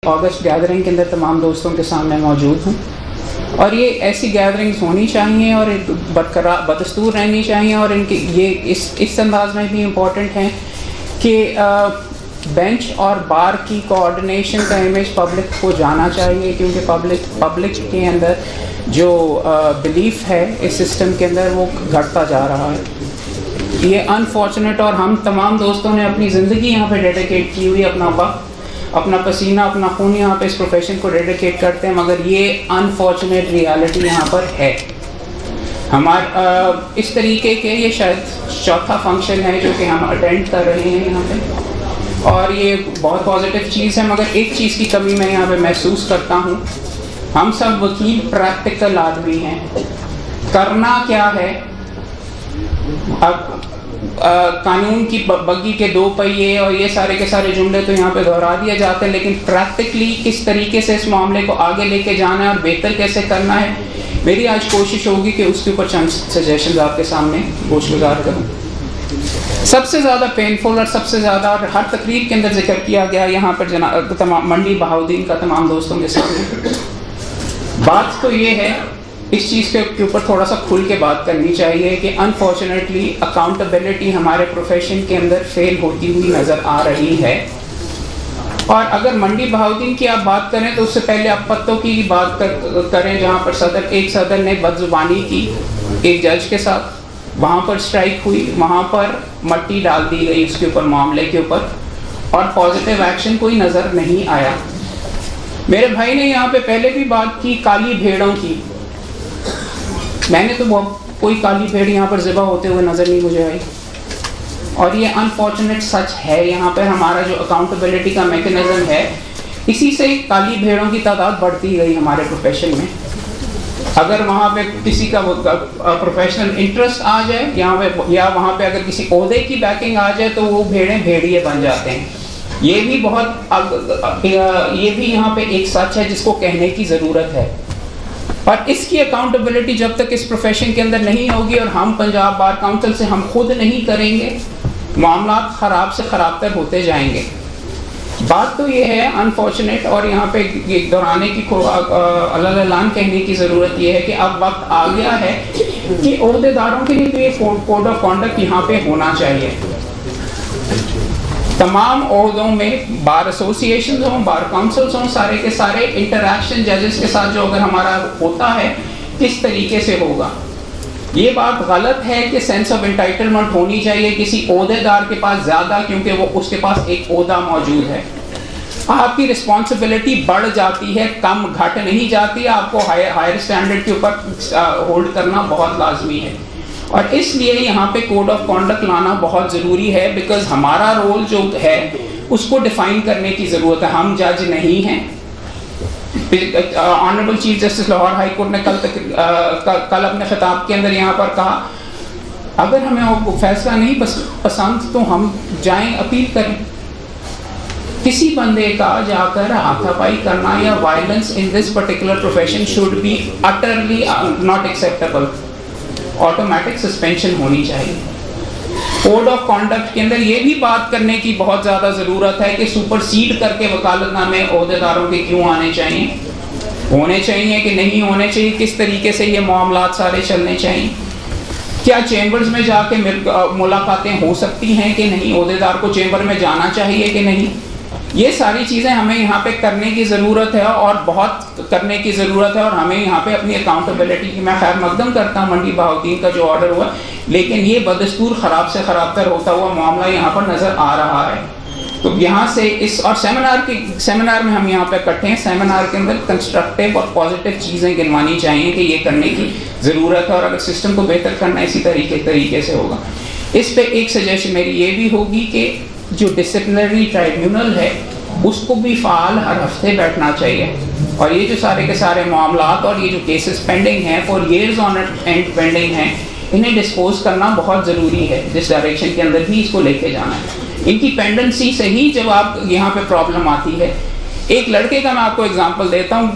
अगस्त gathering के अंदर तमाम दोस्तों के सामने मौजूद हूँ और ये ऐसी गैदरिंग्स होनी चाहिए और बरकरार बदस्तूर रहनी चाहिए और इनके ये इस अंदाज में भी इम्पोर्टेंट हैं कि बेंच और बार की कोऑर्डिनेशन का इमेज पब्लिक को जाना चाहिए, क्योंकि पब्लिक के अंदर जो बिलीफ है इस सिस्टम के अंदर वो घटता जा रहा है। ये अनफॉर्चुनेट, और हम तमाम दोस्तों ने अपनी ज़िंदगी यहाँ पे डेडिकेट की हुई, अपना वक्त, अपना पसीना, अपना खून यहाँ पे इस प्रोफेशन को डेडिकेट करते हैं, मगर ये अनफॉर्चुनेट रियलिटी यहाँ पर है। इस तरीके के ये शायद चौथा फंक्शन है जो कि हम अटेंड कर रहे हैं यहाँ पे, और ये बहुत पॉजिटिव चीज़ है, मगर एक चीज़ की कमी मैं यहाँ पे महसूस करता हूँ। हम सब वकील प्रैक्टिकल आदमी हैं। करना क्या है, अब कानून की बग्गी के दो पहिए और ये सारे के सारे जुमले तो यहाँ पे दोहरा दिए जाते हैं, लेकिन प्रैक्टिकली किस तरीके से इस मामले को आगे लेके जाना है और बेहतर कैसे करना है, मेरी आज कोशिश होगी कि उसके ऊपर चंद सजेशंस आपके सामने गोशगुजार करूँ। सबसे ज़्यादा पेनफुल और सबसे ज़्यादा और हर तकरीब के अंदर जिक्र किया गया यहाँ पर तमाम मंडी बहाउद्दीन का तमाम दोस्तों के सामने, बात तो ये है, इस चीज़ के ऊपर थोड़ा सा खुल के बात करनी चाहिए कि अनफॉर्चुनेटली अकाउंटेबिलिटी हमारे प्रोफेशन के अंदर फेल होती हुई नज़र आ रही है। और अगर मंडी बहाउद्दीन की आप बात करें तो उससे पहले आप पत्तों की बात करें, जहाँ पर एक सदर ने बदजुबानी की एक जज के साथ, वहाँ पर स्ट्राइक हुई, वहाँ पर मट्टी डाल दी गई उसके ऊपर, मामले के ऊपर, और पॉजिटिव एक्शन कोई नज़र नहीं आया। मेरे भाई ने यहाँ पे पहले भी बात की काली भेड़ों की, मैंने तो कोई काली भेड़ यहाँ पर ज़िबा होते हुए नज़र नहीं मुझे आई, और ये अनफॉर्चुनेट सच है। यहाँ पर हमारा जो अकाउंटेबिलिटी का मैकेनिज़्म है, इसी से काली भेड़ों की तादाद बढ़ती गई हमारे प्रोफेशन में। अगर वहाँ पे किसी का प्रोफेशनल इंटरेस्ट आ जाए यहाँ पे, या वहाँ पे अगर किसी ओहदे की बैकिंग आ जाए, तो वो भेड़िए बन जाते हैं। ये भी यहाँ पे एक सच है जिसको कहने की ज़रूरत है, और इसकी अकाउंटेबिलिटी जब तक इस प्रोफेशन के अंदर नहीं होगी और हम पंजाब बार काउंसिल से हम खुद नहीं करेंगे, मामला ख़राब से ख़राबतर होते जाएंगे। बात तो ये है अनफॉर्चुनेट, और यहाँ पे दोहराने की अल्लाह कहने की ज़रूरत ये है कि अब वक्त आ गया है कि ओहदेदारों के लिए तो ये कोड ऑफ कॉन्डक्ट यहाँ पे होना चाहिए। तमाम ओहदों में, बार एसोसिएशन हों, बार काउंसिल्स हों, सारे के सारे इंटरैक्शन जजेस के साथ जो अगर हमारा होता है, किस तरीके से होगा। ये बात गलत है कि सेंस ऑफ एंटाइटलमेंट होनी चाहिए किसी ओहदेदार के पास ज़्यादा, क्योंकि वो उसके पास एक ओहदा मौजूद है। आपकी रिस्पॉन्सिबिलिटी बढ़ जाती है, कम घट नहीं जाती। आपको हायर स्टैंडर्ड के ऊपर होल्ड करना बहुत लाजमी है, और इसलिए यहाँ पे कोड ऑफ कॉन्डक्ट लाना बहुत ज़रूरी है, बिकॉज हमारा रोल जो है उसको डिफ़ाइन करने की ज़रूरत है। हम जज नहीं हैं। Honourable chief justice Lahore high court ने कल अपने खिताब के अंदर यहाँ पर कहा, अगर हमें वो फैसला नहीं पसंद तो हम जाएं अपील करें। किसी बंदे का जाकर हाथापाई करना या violence in this particular profession should be utterly not acceptable. Automatic suspension होनी चाहिए। कोड ऑफ कॉन्डक्ट के अंदर ये भी बात करने की बहुत ज़्यादा ज़रूरत है कि सुपरसीड करके वकालतनामे ओहदेदारों के क्यों आने चाहिए, होने चाहिए कि नहीं होने चाहिए, किस तरीके से ये मामलात सारे चलने चाहिए, क्या चेंबर्स में जाके मुलाकातें हो सकती हैं कि नहीं, ओहदेदार को चेंबर में जाना चाहिए कि नहीं। ये सारी चीज़ें हमें यहाँ पे करने की ज़रूरत है, और बहुत करने की ज़रूरत है, और हमें यहाँ पे अपनी अकाउंटेबिलिटी की मैं खैर मकदम करता हूँ मंडी बहाउद्दीन का जो ऑर्डर हुआ, लेकिन ये बदस्तूर ख़राब से ख़राबतर होता हुआ मामला यहाँ पर नज़र आ रहा है। तो यहाँ से इस और सेमिनार में हम यहाँ पे इकट्ठे हैं, सेमिनार के अंदर कंस्ट्रक्टिव और पॉजिटिव चीज़ें गिनवानी चाहिए कि ये करने की ज़रूरत है, और अगर सिस्टम को बेहतर करना इसी तरीके से होगा। इस पर एक सजेशन मेरी ये भी होगी कि जो डिसिप्लिनरी ट्राइब्यूनल है उसको भी फ़ाल हर हफ्ते बैठना चाहिए, और ये जो सारे के सारे मामलात और ये जो केसेस पेंडिंग हैं, for years on and pending हैं, इन्हें डिस्पोज करना बहुत ज़रूरी है। जिस डायरेक्शन के अंदर भी इसको लेके जाना है, इनकी पेंडेंसी से ही जब आप यहाँ पे प्रॉब्लम आती है। एक लड़के का मैं आपको एग्जांपल देता हूँ।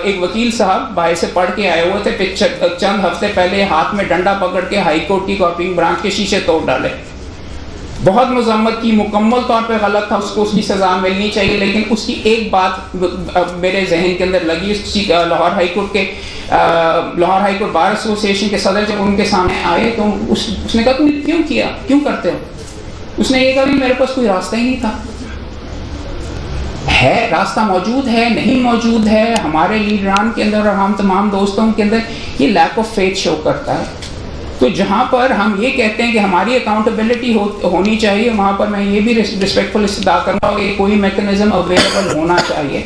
एक वकील साहब बाहर से पढ़ के आए हुए थे, चंद हफ्ते पहले हाथ में डंडा पकड़ के हाई कोर्ट की कॉपिंग ब्रांच के शीशे तोड़ डाले। बहुत मजम्मत की, मुकम्मल तौर पे गलत था, उसको उसकी सज़ा मिलनी चाहिए। लेकिन उसकी एक बात मेरे जहन के अंदर लगी, लाहौर हाई कोर्ट के Lahore high court bar association के सदर जब उनके सामने आए तो उसने कहा तुमने क्यों किया, क्यों करते हो? उसने ये कहा कि मेरे पास कोई रास्ता ही नहीं था। है रास्ता मौजूद है, नहीं मौजूद है, हमारे लीडरान के अंदर और हम तमाम दोस्तों के अंदर ये लैक ऑफ फेथ शो करता है। तो जहाँ पर हम ये कहते हैं कि हमारी अकाउंटेबिलिटी होनी चाहिए, वहाँ पर मैं ये भी रिस्पेक्टफुल इस्तदा करूँगा कि कोई मैकेनिज्म अवेलेबल होना चाहिए।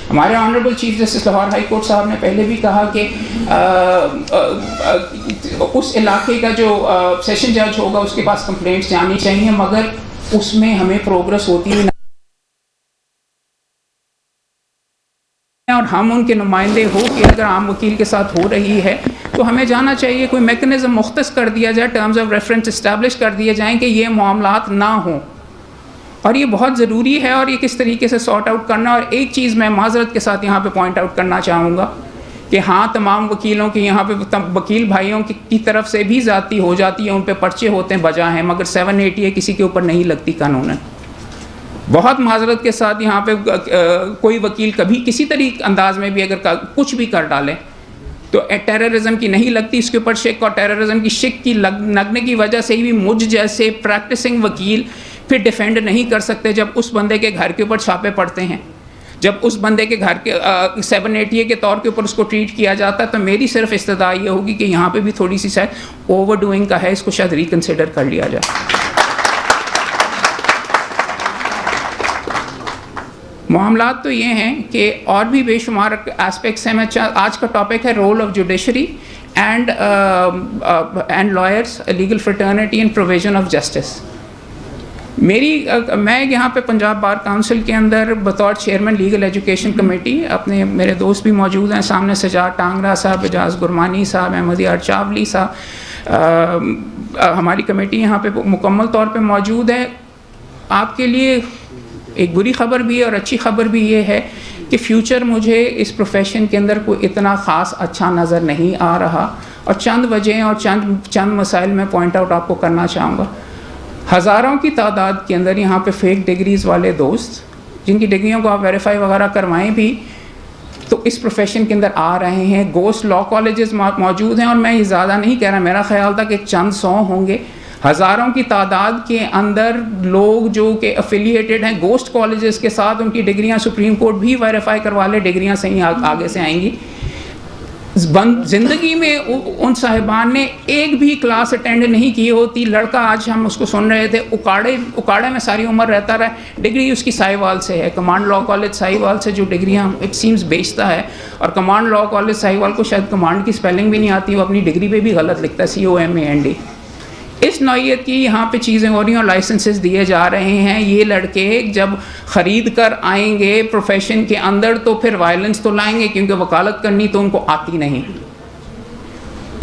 हमारे honourable chief justice Lahore high court साहब ने पहले भी कहा कि उस इलाके का जो सेशन जज होगा उसके पास कंप्लेंट्स जानी चाहिए, मगर उसमें हमें प्रोग्रेस होती हुई और हम उनके नुमाइंदे हो कि अगर आम वकील के साथ हो रही है तो हमें जाना चाहिए, कोई मैकेनिज्म मुख्तस कर दिया जाए, टर्म्स ऑफ रेफरेंस इस्टेब्लिश कर दिए जाएँ कि ये मामलात ना हों। और ये बहुत ज़रूरी है और ये किस तरीके से सॉर्ट आउट करना। और एक चीज़ मैं माजरत के साथ यहाँ पे पॉइंट आउट करना चाहूँगा कि हाँ, तमाम वकीलों की यहाँ पे वकील भाइयों की तरफ से भी ज़्यादती हो जाती है, उन पे पर्चे होते हैं, बजा हैं, मगर 780 किसी के ऊपर नहीं लगती कानूनन। बहुत माजरत के साथ यहाँ पे कोई वकील कभी किसी तरीके अंदाज में भी अगर कुछ भी कर डाले तो टेररिज्म की नहीं लगती, इसके ऊपर शिक और टेररिज्म की शिक की लगने की वजह से ही मुझ जैसे प्रैक्टिसिंग वकील फिर डिफेंड नहीं कर सकते जब उस बंदे के घर के ऊपर छापे पड़ते हैं, जब उस बंदे के घर के 780 के तौर के ऊपर उसको ट्रीट किया जाता है। तो मेरी सिर्फ इस्तदा ये होगी कि यहाँ पे भी थोड़ी सी शायद ओवर डूइंग का है, इसको शायद रिकन्सिडर कर लिया जाए। मामलात तो ये हैं कि और भी बेशुमार एस्पेक्ट्स हैं। मैं आज का टॉपिक है role of judiciary and lawyers, legal fraternity and provision of justice. मैं यहाँ पे पंजाब बार काउंसिल के अंदर बतौर चेयरमैन लीगल एजुकेशन कमेटी, अपने मेरे दोस्त भी मौजूद हैं सामने, सजाद टांगरा साहब, एजाज गुरमानी साहब, अहमद यार चावली साहब, हमारी कमेटी यहाँ पे मुकम्मल तौर पे मौजूद है। आपके लिए एक बुरी ख़बर भी है और अच्छी ख़बर भी ये है कि फ्यूचर मुझे इस प्रोफेशन के अंदर कोई इतना ख़ास अच्छा नज़र नहीं आ रहा, और चंद वजह और चंद मसाइल मैं पॉइंट आउट आपको करना चाहूँगा। हज़ारों की तादाद के अंदर यहाँ पे फेक डिग्रीज़ वाले दोस्त, जिनकी डिग्रियों को आप वेरीफाई वगैरह करवाएं भी, तो इस प्रोफेशन के अंदर आ रहे हैं। गोस्ट लॉ कॉलेजेस मौजूद हैं, और मैं ये ज़्यादा नहीं कह रहा, मेरा ख्याल था कि चंद 100 होंगे। हज़ारों की तादाद के अंदर लोग जो कि एफिलिएटेड हैं गोस्ट कॉलेजेस के साथ, उनकी डिग्रियां सुप्रीम कोर्ट भी वेरीफाई करवा ले, डिग्रियां सही आगे से आएंगी। ज़िंदगी में उन साहिबान ने एक भी क्लास अटेंड नहीं की होती। लड़का, आज हम उसको सुन रहे थे, उकाड़े में सारी उम्र रहता रहा, डिग्री उसकी साहिवाल से है, कमांड लॉ कॉलेज साहिवाल से जो डिग्रियां इट सीम्स बेचता है। और कमांड लॉ कॉलेज साहिवाल को शायद कमांड की स्पेलिंग भी नहीं आती, वो अपनी डिग्री पे भी गलत लिखता है, COMAND। इस नौइयत की यहाँ पे चीज़ें हो रही हैं और लाइसेंसेस दिए जा रहे हैं। ये लड़के जब ख़रीद कर आएंगे प्रोफेशन के अंदर तो फिर वायलेंस तो लाएंगे, क्योंकि वकालत करनी तो उनको आती नहीं।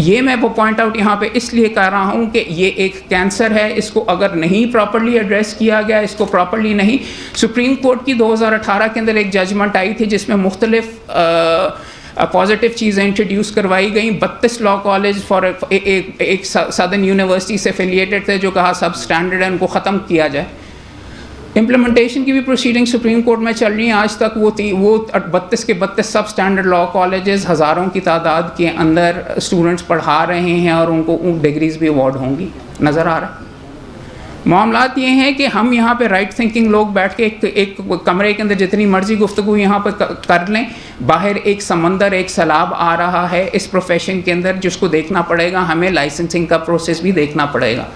ये मैं वो पॉइंट आउट यहाँ पे इसलिए कर रहा हूँ कि ये एक कैंसर है, इसको अगर नहीं प्रॉपर्ली एड्रेस किया गया, इसको प्रॉपर्ली नहीं, सुप्रीम कोर्ट की 2018 के अंदर एक जजमेंट आई थी जिसमें मुख्तलिफ पॉजिटिव चीज़ें इंट्रोड्यूस करवाई गई। 32 लॉ कॉलेज फॉर एक सदर्न यूनिवर्सिटी से एफिलिएटेड थे जो कहा सब स्टैंडर्ड है, उनको ख़त्म किया जाए। इम्प्लीमेंटेशन की भी प्रोसीडिंग सुप्रीम कोर्ट में चल रही है। आज तक वो 32 के 32 सब स्टैंडर्ड लॉ कॉलेजेस हज़ारों की तादाद के अंदर स्टूडेंट्स पढ़ा रहे हैं और उनको डिग्रीज़ भी अवार्ड होंगी, नज़र आ रहा है। मामलात ये हैं कि हम यहाँ पे राइट थिंकिंग लोग बैठ के एक कमरे के अंदर जितनी मर्जी गुफ्तगू यहाँ पर कर लें, बाहर एक समंदर, एक सैलाब आ रहा है इस प्रोफेशन के अंदर, जिसको देखना पड़ेगा। हमें लाइसेंसिंग का प्रोसेस भी देखना पड़ेगा,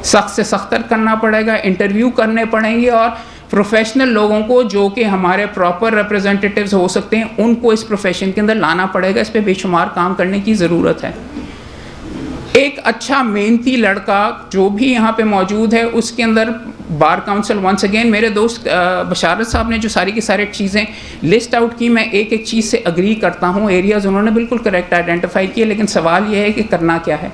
सख्त से सख्तर करना पड़ेगा, इंटरव्यू करने पड़ेंगे, और प्रोफेशनल लोगों को जो कि हमारे प्रॉपर रिप्रेजेंटेटिव्स हो सकते हैं उनको इस प्रोफेशन के अंदर लाना पड़ेगा। इस पर बेशुमार काम करने की ज़रूरत है। एक अच्छा मेहनती लड़का जो भी यहाँ पे मौजूद है, उसके अंदर बार काउंसिल वंस अगेन, मेरे दोस्त बशारत साहब ने जो सारी की सारी चीज़ें लिस्ट आउट की, मैं एक एक चीज़ से अग्री करता हूँ। एरियाज़ उन्होंने बिल्कुल करेक्ट आइडेंटिफाई किए, लेकिन सवाल ये है कि करना क्या है।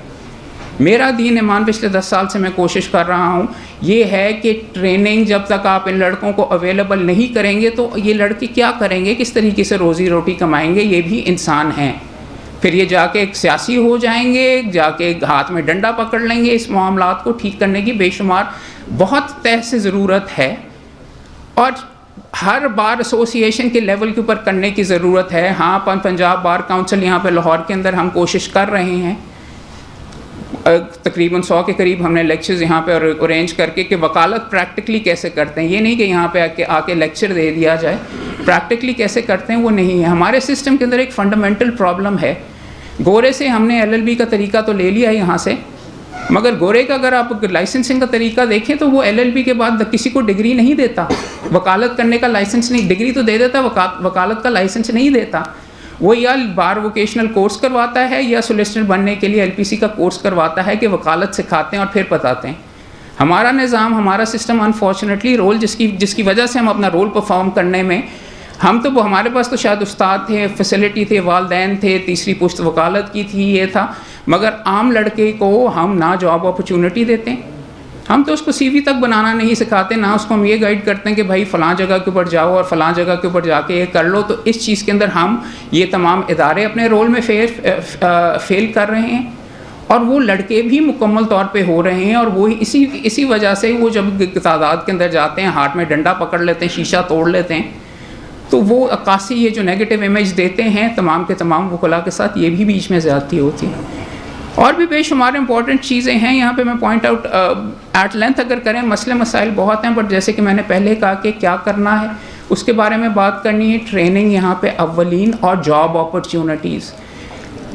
मेरा दीन ईमान पिछले 10 साल से मैं कोशिश कर रहा हूँ, ये है कि ट्रेनिंग जब तक आप इन लड़कों को अवेलेबल नहीं करेंगे तो ये लड़के क्या करेंगे, किस तरीके से रोज़ी रोटी कमाएंगे। ये भी इंसान हैं, फिर ये जाके एक सियासी हो जाएंगे, जाके हाथ में डंडा पकड़ लेंगे। इस मामलात को ठीक करने की बेशुमार बहुत तय से ज़रूरत है और हर बार एसोसिएशन के लेवल के ऊपर करने की ज़रूरत है। हाँ, पंजाब बार काउंसिल यहाँ पे लाहौर के अंदर हम कोशिश कर रहे हैं, तकरीबन 100 के करीब हमने लेक्चर्स यहाँ पे अरेंज करके कि वकालत प्रैक्टिकली कैसे करते हैं। ये नहीं कि यहाँ पे आके लेक्चर दे दिया जाए, प्रैक्टिकली कैसे करते हैं वो नहीं है। हमारे सिस्टम के अंदर एक फंडामेंटल प्रॉब्लम है। गोरे से हमने LLB का तरीका तो ले लिया यहाँ से, मगर गोरे का अगर आप लाइसेंसिंग का तरीका देखें तो वो LLB के बाद किसी को डिग्री नहीं देता, वकालत करने का लाइसेंस नहीं, डिग्री तो दे देता, वकालत का लाइसेंस नहीं देता। वो या बार वोकेशनल कोर्स करवाता है या सोलिसिटर बनने के लिए LPC का कोर्स करवाता है कि वकालत सिखाते हैं और फिर बताते हैं। हमारा निज़ाम, हमारा सिस्टम अनफॉर्चुनेटली रोल जिसकी वजह से हम अपना रोल परफॉर्म करने में, हम तो हमारे पास तो शायद उस्ताद थे, फैसिलिटी थे, वालदैन थे, तीसरी पुश्त वकालत की थी, ये था, मगर आम लड़के को हम ना जॉब अपॉर्चुनिटी देते हैं, हम तो उसको CV तक बनाना नहीं सिखाते, ना उसको हम ये गाइड करते हैं कि भाई फ़लाँ जगह के ऊपर जाओ और फ़लाँ जगह के ऊपर जाके ये कर लो। तो इस चीज़ के अंदर हम ये तमाम इदारे अपने रोल में फेल कर रहे हैं और वो लड़के भी मुकम्मल तौर पे हो रहे हैं। और वो इसी वजह से वो जब तादाद के अंदर जाते हैं, हाथ में डंडा पकड़ लेते हैं, शीशा तोड़ लेते हैं, तो वो अक्कासी ये जो नेगेटिव इमेज देते हैं तमाम के तमाम वकला के साथ, ये भी बीच में ज़्यादती होती है। और भी बेशुमार इंपॉर्टेंट चीज़ें हैं यहाँ पे, मैं पॉइंट आउट एट लेंथ अगर करें, मसले मसाइल बहुत हैं, बट जैसे कि मैंने पहले कहा कि क्या करना है उसके बारे में बात करनी है। ट्रेनिंग यहाँ पे अव्वलीन और जॉब अपॉर्चुनिटीज़,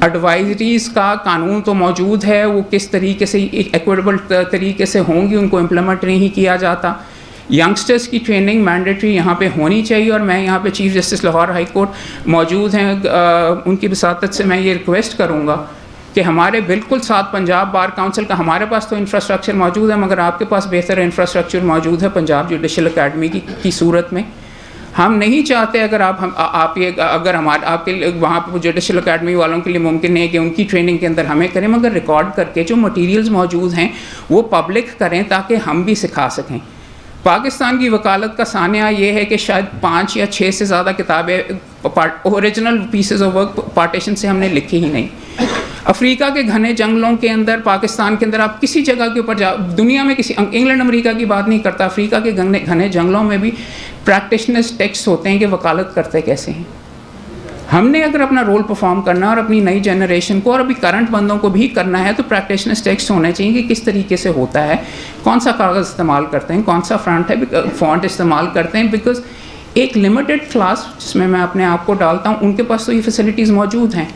एडवाइजरीज़ का कानून तो मौजूद है, वो किस तरीके से इक्विटेबल तरीके से होंगी उनको इम्प्लीमेंट नहीं किया जाता। यंगस्टर्स की ट्रेनिंग मैंडेटरी यहाँ पे होनी चाहिए और मैं यहाँ पे chief justice Lahore high court मौजूद हैं, उनकी वसातत से मैं ये रिक्वेस्ट करूँगा कि हमारे बिल्कुल साथ पंजाब बार काउंसिल का, हमारे पास तो इंफ्रास्ट्रक्चर मौजूद है मगर आपके पास बेहतर इंफ्रास्ट्रक्चर मौजूद है पंजाब जुडिशल अकेडमी की सूरत में। हम नहीं चाहते अगर आपके वहाँ पर जुडिशल अकेडमी वालों के लिए मुमकिन नहीं है कि उनकी ट्रेनिंग के अंदर हमें करें, मगर रिकॉर्ड करके जो मटीरियल्स मौजूद हैं वो पब्लिक करें ताकि हम भी सिखा सकें। पाकिस्तान की वकालत का सानिया ये है कि शायद 5 या 6 से ज़्यादा किताबें original pieces of work partition से हमने लिखी ही नहीं। अफ्रीका के घने जंगलों के अंदर, पाकिस्तान के अंदर, आप किसी जगह के ऊपर जाओ, दुनिया में किसी, इंग्लैंड अमेरिका की बात नहीं करता, अफ्रीका के घने जंगलों में भी प्रैक्टिशनर्स टेक्स्ट होते हैं कि वकालत करते कैसे हैं। हमने अगर अपना रोल परफॉर्म करना और अपनी नई जनरेशन को और अभी करंट बंदों को भी करना है तो प्रैक्टिशनर्स टेक्स्ट होने चाहिए कि किस तरीके से होता है, कौन सा कागज़ इस्तेमाल करते हैं, कौन सा फ़ॉन्ट इस्तेमाल करते हैं। बिकॉज एक लिमिटेड क्लास जिसमें मैं अपने आप को डालता हूँ, उनके पास तो ये फैसिलिटीज़ मौजूद हैं,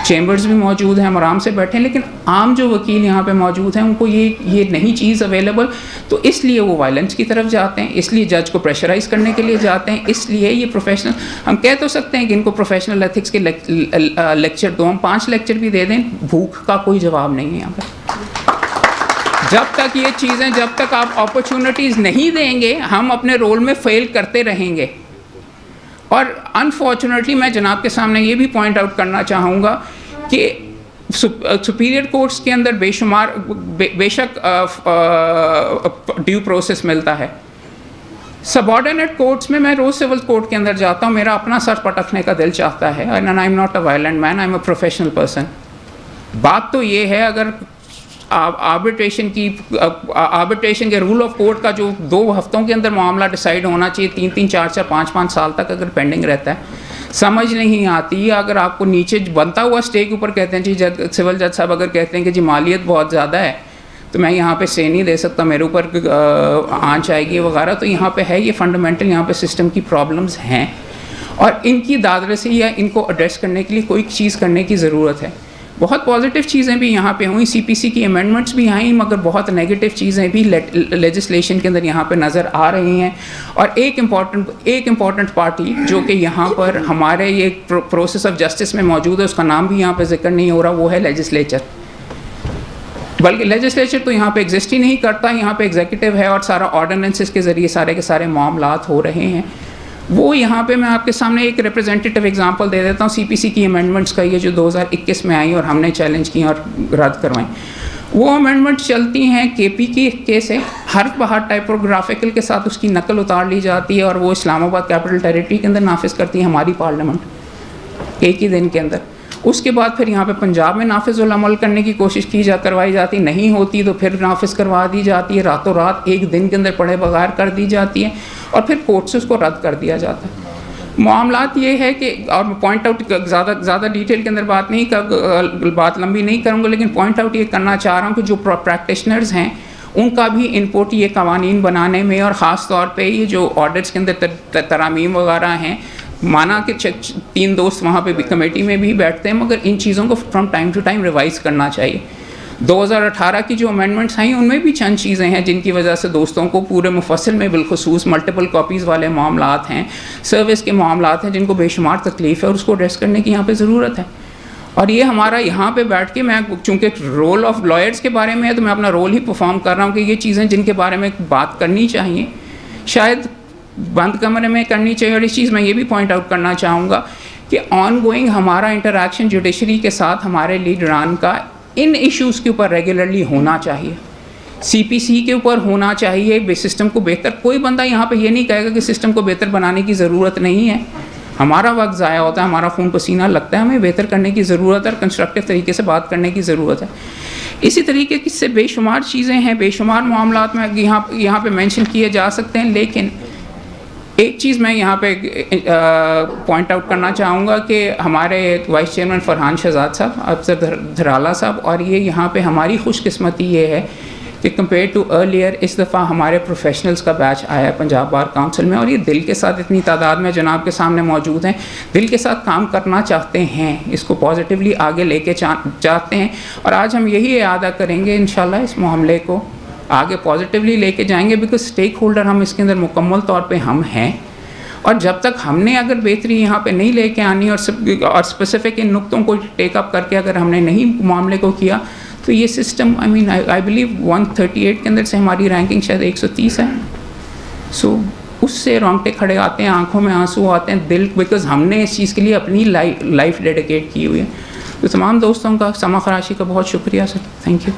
चैम्बर्स भी मौजूद हैं, हम आराम से बैठे हैं, लेकिन आम जो वकील यहाँ पे मौजूद हैं उनको ये नहीं चीज़ अवेलेबल, तो इसलिए वो वायलेंस की तरफ जाते हैं, इसलिए जज को प्रेशराइज़ करने के लिए जाते हैं। इसलिए ये प्रोफेशनल, हम कह तो सकते हैं कि इनको प्रोफेशनल एथिक्स के लेक्चर दो, हम 5 लेक्चर भी दे दें, भूख का कोई जवाब नहीं है यहाँ पर। जब तक ये चीज़ें, जब तक आप अपॉर्चुनिटीज़ नहीं देंगे, हम अपने रोल में फेल करते रहेंगे। और अनफॉर्चुनेटली मैं जनाब के सामने ये भी पॉइंट आउट करना चाहूँगा कि सुपीरियर कोर्ट्स के अंदर बेशुमार बेशक ड्यू प्रोसेस मिलता है। सबऑर्डिनेट कोर्ट्स में मैं रोज़ सिविल कोर्ट के अंदर जाता हूँ, मेरा अपना सर पटकने का दिल चाहता है, and I am not a violent man, I am a professional person. बात तो ये है, अगर आर्बिट्रेशन के रूल ऑफ कोर्ट का जो 2 हफ्तों के अंदर मामला डिसाइड होना चाहिए, 3-3, 4-4, 5-5 साल तक अगर पेंडिंग रहता है, समझ नहीं आती। अगर आपको नीचे बनता हुआ स्टे के ऊपर कहते हैं जी सिविल जज साहब अगर कहते हैं कि जी मालियत बहुत ज़्यादा है तो मैं यहाँ पे स्टे नहीं दे सकता, मेरे ऊपर आंच आएगी वगैरह, तो यहाँ पे है ये फंडामेंटल, यहाँ पे सिस्टम की प्रॉब्लम्स हैं और इनकी दादरसी या इनको एड्रेस करने के लिए कोई चीज़ करने की ज़रूरत है। बहुत पॉजिटिव चीज़ें भी यहाँ पे हुई, CPC की अमेंडमेंट्स भी आई, मगर बहुत नेगेटिव चीज़ें भी लेजिस्लेशन के अंदर यहाँ पे नज़र आ रही हैं। और एक इम्पॉर्टेंट पार्टी जो कि यहाँ पर हमारे ये प्रोसेस ऑफ जस्टिस में मौजूद है, उसका नाम भी यहाँ पे जिक्र नहीं हो रहा, वो है लेजिस्लेचर। बल्कि लेजिस्लेचर तो यहाँ पे एग्जिस्ट ही नहीं करता, यहाँ पे एग्जीक्यूटिव है और सारा ऑर्डिनेंसेस के ज़रिए सारे के सारे मामलात हो रहे हैं। वो यहाँ पे मैं आपके सामने एक रिप्रेजेंटेटिव एग्जांपल दे देता हूँ CPC की अमेंडमेंट्स का, ये जो 2021 में आई और हमने चैलेंज की और रद्द करवाई। वो अमेंडमेंट चलती हैं KP की के से, हर्फ बहार टाइपोग्राफिकल के साथ उसकी नकल उतार ली जाती है और वो इस्लामाबाद कैपिटल टेरिटरी के अंदर नाफिज करती है हमारी पार्लियामेंट एक ही दिन के अंदर। उसके बाद फिर यहाँ पे पंजाब में नाफिजुल अमल करने की कोशिश करवाई जाती, नहीं होती तो फिर नाफिज करवा दी जाती है, रातों रात एक दिन के अंदर पढ़े बगैर कर दी जाती है और फिर कोर्ट से उसको रद्द कर दिया जाता है। मामलात ये है कि, और मैं पॉइंट आउट ज़्यादा डिटेल के अंदर बात लंबी नहीं करूँगा, लेकिन पॉइंट आउट ये करना चाह रहा हूँ कि जो प्रैक्टिशनर्स हैं उनका भी इनपुट ये कवानीन बनाने में, और ख़ास तौर पे ये जो ऑडिट्स के अंदर तरामीम वगैरह हैं, माना कि 3 दोस्त वहाँ पे भी कमेटी में भी बैठते हैं, मगर इन चीज़ों को from time to time revise करना चाहिए। 2018 की जो अमेंडमेंट्स आई उनमें भी चंद चीज़ें हैं जिनकी वजह से दोस्तों को पूरे मुफस्सिल में बिलखुसूस मल्टीपल कॉपीज़ वाले मामलात हैं, सर्विस के मामलात हैं जिनको बेशुमार तकलीफ़ है और उसको एड्रेस करने की यहाँ पे ज़रूरत है। और ये हमारा यहाँ पे बैठ के, मैं चूँकि रोल ऑफ लॉयर्स के बारे में है तो मैं अपना रोल ही परफॉर्म कर रहा हूँ कि ये चीज़ें जिनके बारे में बात करनी चाहिए शायद बंद कमरे में करनी चाहिए। और इस चीज़ में ये भी पॉइंट आउट करना चाहूँगा कि ऑन गोइंग हमारा इंटरेक्शन जुडिशरी के साथ हमारे लीडरान का इन इश्यूज़ के ऊपर रेगुलरली होना चाहिए, CPC के ऊपर होना चाहिए। सिस्टम को बेहतर, कोई बंदा यहाँ पे ये नहीं कहेगा कि सिस्टम को बेहतर बनाने की ज़रूरत नहीं है। हमारा वक्त ज़ाया होता है, हमारा खून पसीना लगता है, हमें बेहतर करने की ज़रूरत है और कंस्ट्रक्टिव तरीके से बात करने की ज़रूरत है। इसी तरीके की से बेशुमार चीज़ें हैं, बेशुमार मामलात में यहाँ पे मेंशन किए जा सकते हैं, लेकिन एक चीज़ मैं यहाँ पे पॉइंट आउट करना चाहूँगा कि हमारे वाइस चेयरमैन फरहान शहजाद साहब, अफसर धराला साहब, और ये यहाँ पे हमारी खुशकिस्मती ये है कि कंपेयर टू अर्लियर इस दफ़ा हमारे प्रोफेशनल्स का बैच आया है पंजाब बार काउंसिल में, और ये दिल के साथ इतनी तादाद में जनाब के सामने मौजूद हैं, दिल के साथ काम करना चाहते हैं, इसको पॉजिटिवली आगे लेके चाहते हैं। और आज हम यही अदा करेंगे इंशाल्लाह, इस मामले को आगे पॉजिटिवली लेके जाएंगे, बिकॉज स्टेक होल्डर हम इसके अंदर मुकम्मल तौर पे हम हैं। और जब तक हमने अगर बेहतरी यहाँ पे नहीं लेके आनी और स्पेसिफिक इन नुक्तों को टेकअप करके अगर हमने नहीं मामले को किया तो ये सिस्टम, आई बिलीव 138 के अंदर से हमारी रैंकिंग शायद 130 है। सो उससे रोंगटे खड़े आते हैं, आंखों में आंसू आते हैं, दिल, बिकॉज हमने इस चीज़ के लिए अपनी लाइफ डेडिकेट की हुई है। तो तमाम दोस्तों का, समा खराशी का बहुत शुक्रिया सर, थैंक यू।